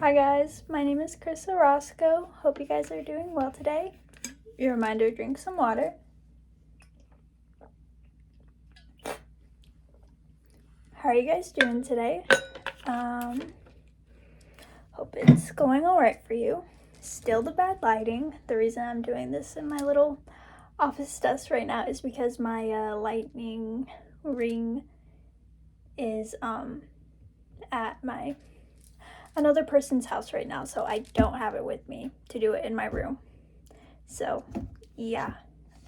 Hi guys, my name is Krista Roscoe. Hope you guys are doing well today. Your reminder, drink some water. How are you guys doing today? Hope it's going alright for you. Still the bad lighting. The reason I'm doing this in my little office desk right now is because my lightning ring is at another person's house right now, so I don't have it with me to do it in my room. So yeah.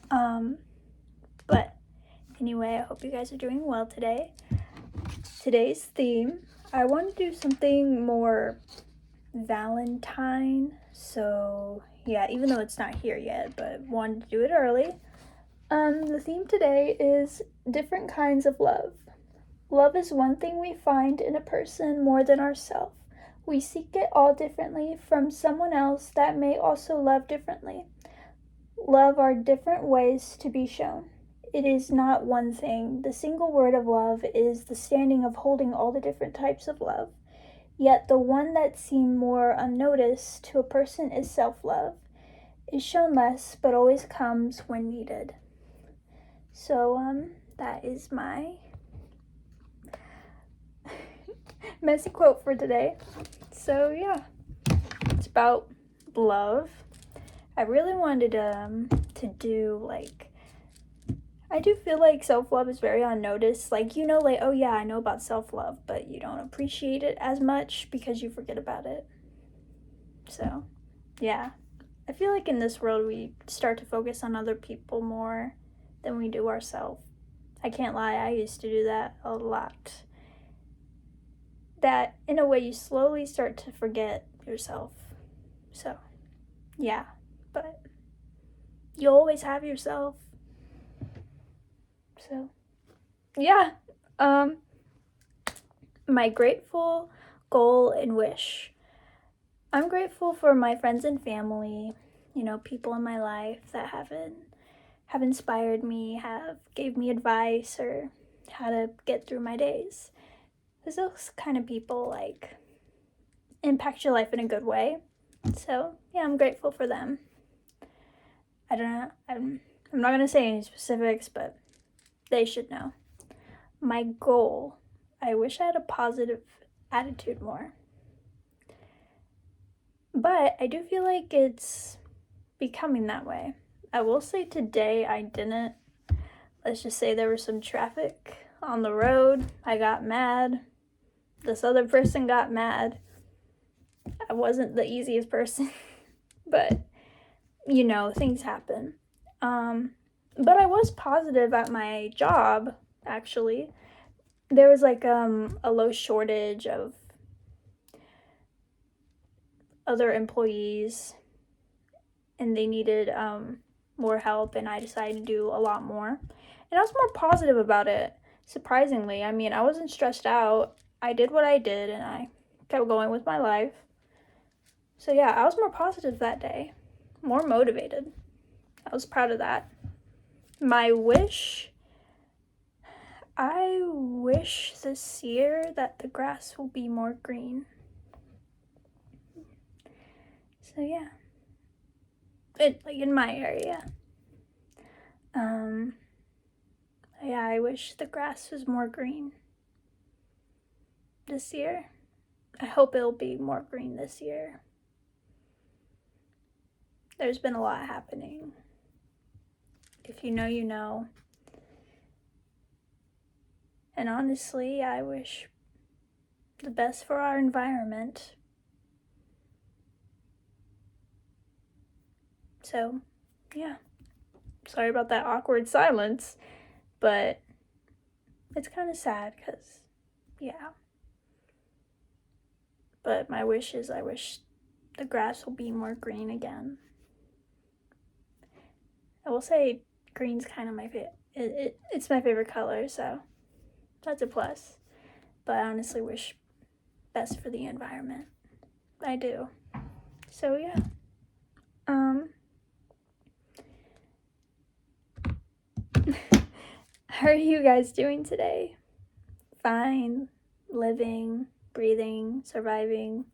But anyway, I hope you guys are doing well today. Today's theme, I want to do something more Valentine. So yeah, even though it's not here yet, but wanted to do it early. The theme today is different kinds of love. Love is one thing we find in a person more than ourselves. We seek it all differently from someone else that may also love differently. Love are different ways to be shown. It is not one thing. The single word of love is the standing of holding all the different types of love. Yet the one that seems more unnoticed to a person is self-love. It is shown less, but always comes when needed. So, that is my messy quote for today. So, yeah, it's about love. I really wanted to do, I do feel like self-love is very unnoticed. Oh yeah, I know about self-love, but you don't appreciate it as much because you forget about it. So, yeah. I feel like in this world we start to focus on other people more than we do ourselves. I can't lie, I used to do that a lot. That, in a way, you slowly start to forget yourself. So, yeah. But you always have yourself. So, yeah. My grateful goal and wish. I'm grateful for my friends and family, people in my life that have inspired me, have gave me advice or how to get through my days. Because those kind of people impact your life in a good way. So yeah, I'm grateful for them. I don't know. I'm not gonna say any specifics, but they should know. My goal. I wish I had a positive attitude more. But I do feel like it's becoming that way. I will say today I didn't. Let's just say there was some traffic on the road. I got mad. This other person got mad. I wasn't the easiest person, but things happen. But I was positive at my job, actually. There was a low shortage of other employees and they needed more help, and I decided to do a lot more. And I was more positive about it, surprisingly. I mean, I wasn't stressed out. I did what I did and I kept going with my life. So yeah, I was more positive that day, more motivated. I was proud of that. My wish, I wish this year that the grass will be more green. So yeah, in my area. Yeah, I wish the grass was more green this year. I hope it'll be more green this year. There's been a lot happening. If you know, you know. And honestly, I wish the best for our environment. So, yeah. Sorry about that awkward silence, but it's kind of sad because, yeah. But my wish is I wish the grass will be more green again. I will say green's kind of my favorite. It's my favorite color, so that's a plus. But I honestly wish best for the environment. I do. So yeah. How are you guys doing today? Fine. Living, breathing, surviving.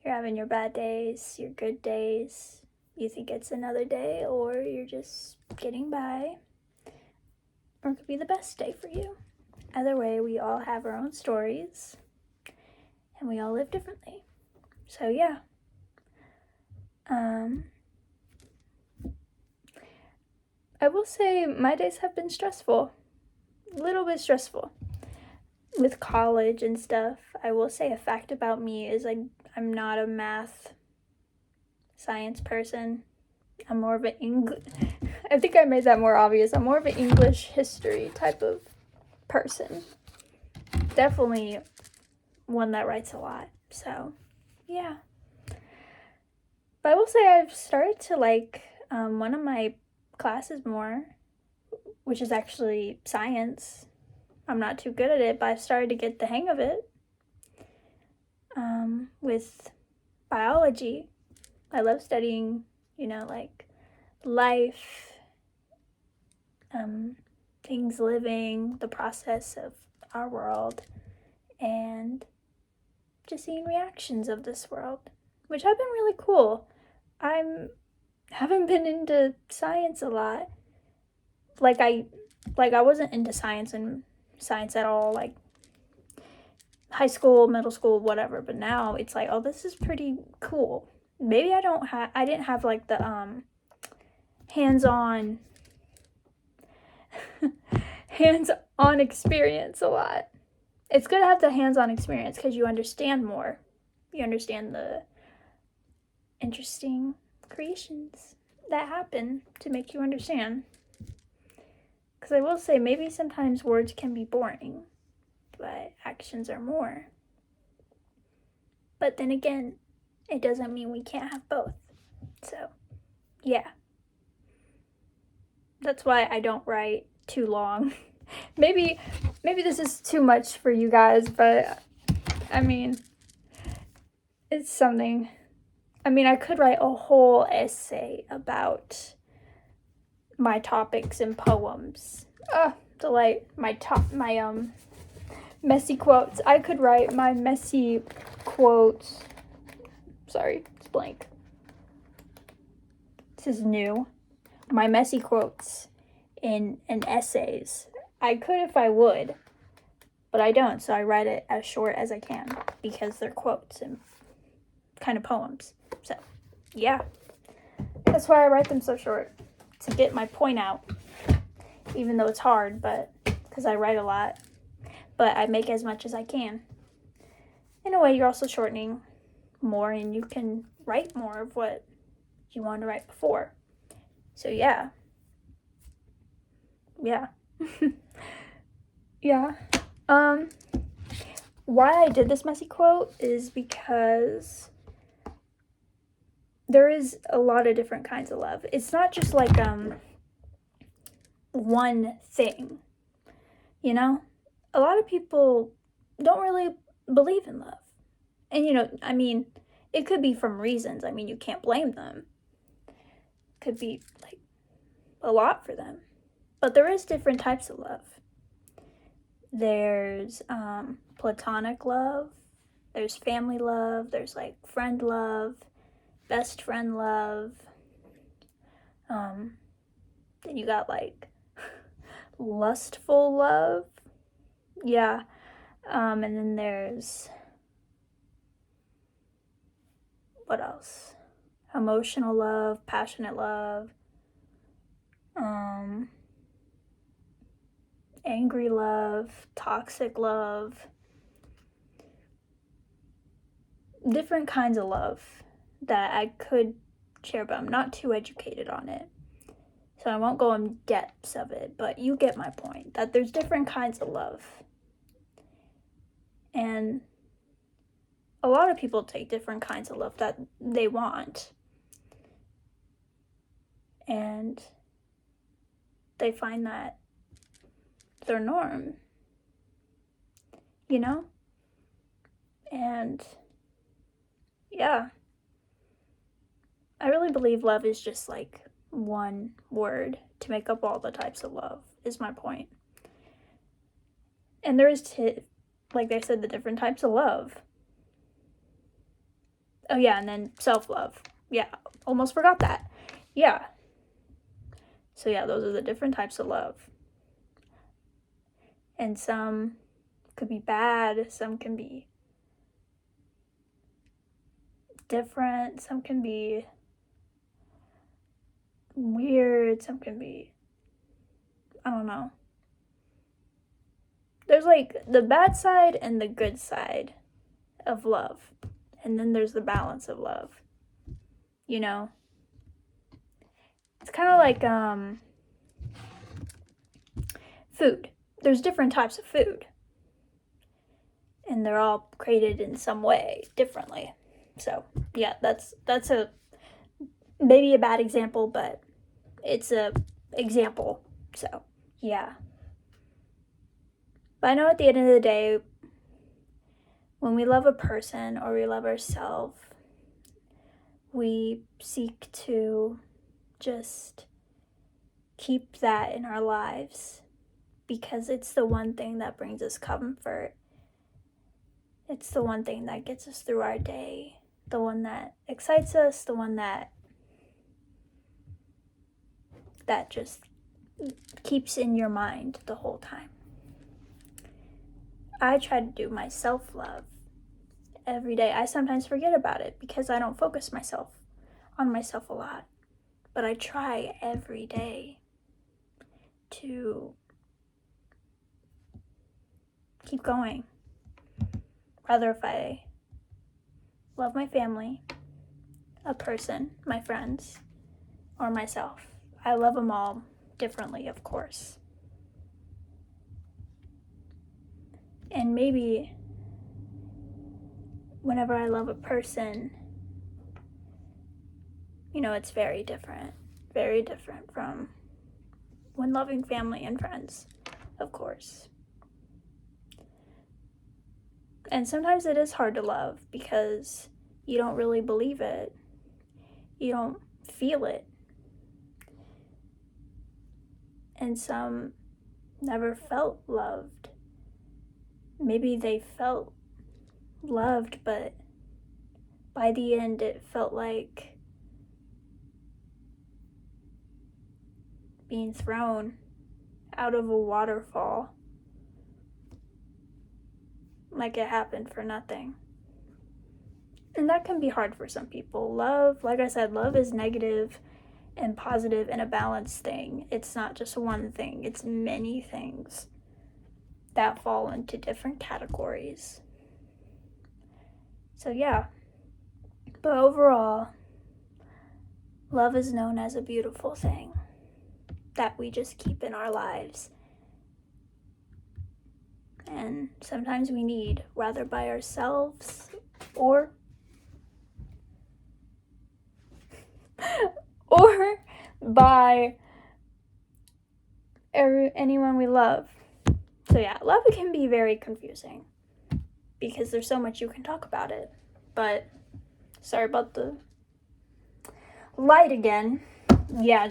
You're having your bad days, your good days. You think it's another day, or you're just getting by. Or it could be the best day for you. Either way, we all have our own stories, and we all live differently. So yeah. I will say my days have been stressful. A little bit stressful. With college and stuff, I will say a fact about me is I'm not a math science person. I'm more of an I think I made that more obvious. I'm more of an English history type of person. Definitely one that writes a lot. So, yeah. But I will say I've started to like one of my classes more, which is actually science. I'm not too good at it, but I've started to get the hang of it. With biology, I love studying, like life, things living, the process of our world, and just seeing reactions of this world, which have been really cool. Haven't been into science a lot. I wasn't into science at all, like high school, middle school, whatever. But now it's like, oh, this is pretty cool. Maybe I didn't have like the hands-on hands-on experience a lot. It's good to have the hands-on experience because you understand more. You understand the interesting creations that happen to make you understand. Because I will say, maybe sometimes words can be boring, but actions are more. But then again, it doesn't mean we can't have both. So, yeah. That's why I don't write too long. Maybe this is too much for you guys, but I mean, it's something. I mean, I could write a whole essay about my topics and poems. Delight. My messy quotes. I could write my messy quotes. Sorry, it's blank. This is new. My messy quotes in essays. I could if I would, but I don't, so I write it as short as I can because they're quotes and kind of poems. So, yeah. That's why I write them so short, to get my point out, even though it's hard, but because I write a lot, but I make as much as I can. In a way, you're also shortening more, and you can write more of what you wanted to write before. So, yeah. Yeah. Yeah. Why I did this messy quote is because there is a lot of different kinds of love. It's not just like one thing. A lot of people don't really believe in love. And I mean, it could be from reasons. I mean, you can't blame them. Could be like a lot for them. But there is different types of love. There's platonic love, there's family love, there's like friend love, best friend love. Then you got like lustful love. Yeah. And then there's what else? Emotional love, passionate love, angry love, toxic love. Different kinds of love that I could share, but I'm not too educated on it. So I won't go in depths of it, but you get my point, that there's different kinds of love. And a lot of people take different kinds of love that they want. And they find that their norm. And yeah. I really believe love is just like one word to make up all the types of love, is my point. And there is, like I said, the different types of love. Oh, yeah, and then self-love. Yeah, almost forgot that. Yeah. So, yeah, those are the different types of love. And some could be bad, some can be different, some can be weird, some can be, I don't know. There's like the bad side and the good side of love. And then there's the balance of love. You know? It's kind of like food. There's different types of food. And they're all created in some way differently. So, yeah, that's a maybe a bad example, but it's a example. So, yeah. But I know at the end of the day, when we love a person or we love ourselves, we seek to just keep that in our lives because it's the one thing that brings us comfort. It's the one thing that gets us through our day, the one that excites us, the one that just keeps in your mind the whole time. I try to do my self-love every day. I sometimes forget about it because I don't focus on myself a lot. But I try every day to keep going. Whether if I love my family, a person, my friends, or myself. I love them all differently, of course. And maybe whenever I love a person, it's very different from when loving family and friends, of course. And sometimes it is hard to love because you don't really believe it. You don't feel it. And some never felt loved. Maybe they felt loved, but by the end it felt like being thrown out of a waterfall. Like it happened for nothing. And that can be hard for some people. Love, like I said, love is negative and positive and a balanced thing. It's not just one thing, it's many things that fall into different categories. So, yeah. But overall, love is known as a beautiful thing that we just keep in our lives. And sometimes we need, rather by ourselves or by anyone we love. So yeah, love can be very confusing because there's so much you can talk about it. But sorry about the light again. Yeah,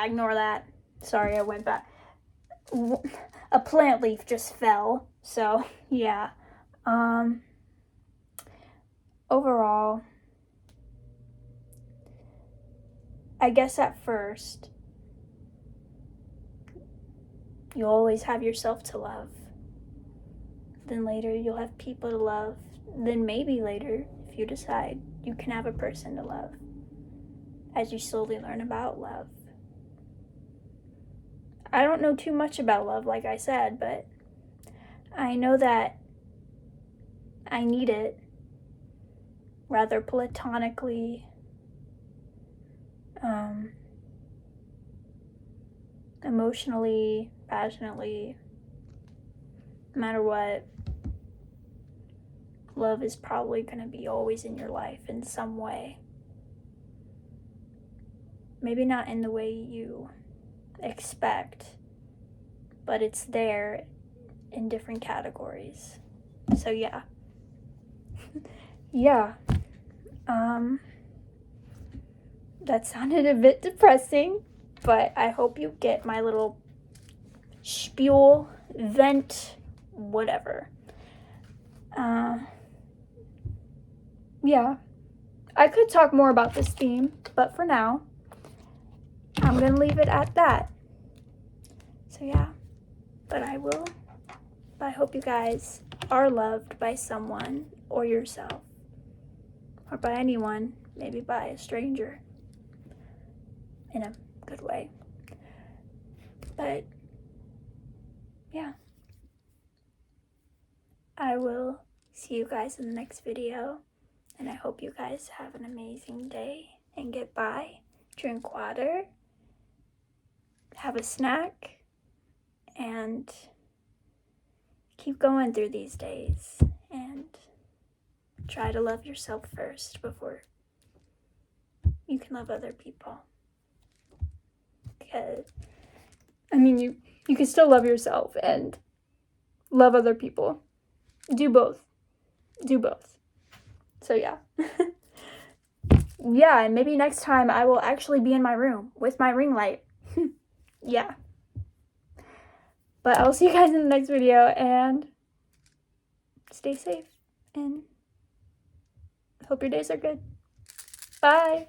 ignore that. Sorry, I went back. A plant leaf just fell. So yeah. Overall, I guess at first, you'll always have yourself to love. Then later, you'll have people to love. Then maybe later, if you decide, you can have a person to love as you slowly learn about love. I don't know too much about love, like I said, but I know that I need it, rather platonically, emotionally, passionately, no matter what. Love is probably going to be always in your life in some way. Maybe not in the way you expect, but it's there in different categories. So yeah. Yeah. That sounded a bit depressing, but I hope you get my little spiel, vent, whatever. Yeah. I could talk more about this theme, but for now, I'm going to leave it at that. So yeah, but I hope you guys are loved by someone or yourself, or by anyone, maybe by a stranger, in a good way. But yeah, I will see you guys in the next video, and I hope you guys have an amazing day and get by. Drink water, have a snack, and keep going through these days, and try to love yourself first before you can love other people. Because, I mean, you can still love yourself and love other people. Do both. So yeah. Yeah, and maybe next time I will actually be in my room with my ring light. Yeah. But I'll see you guys in the next video, and stay safe, and hope your days are good. Bye.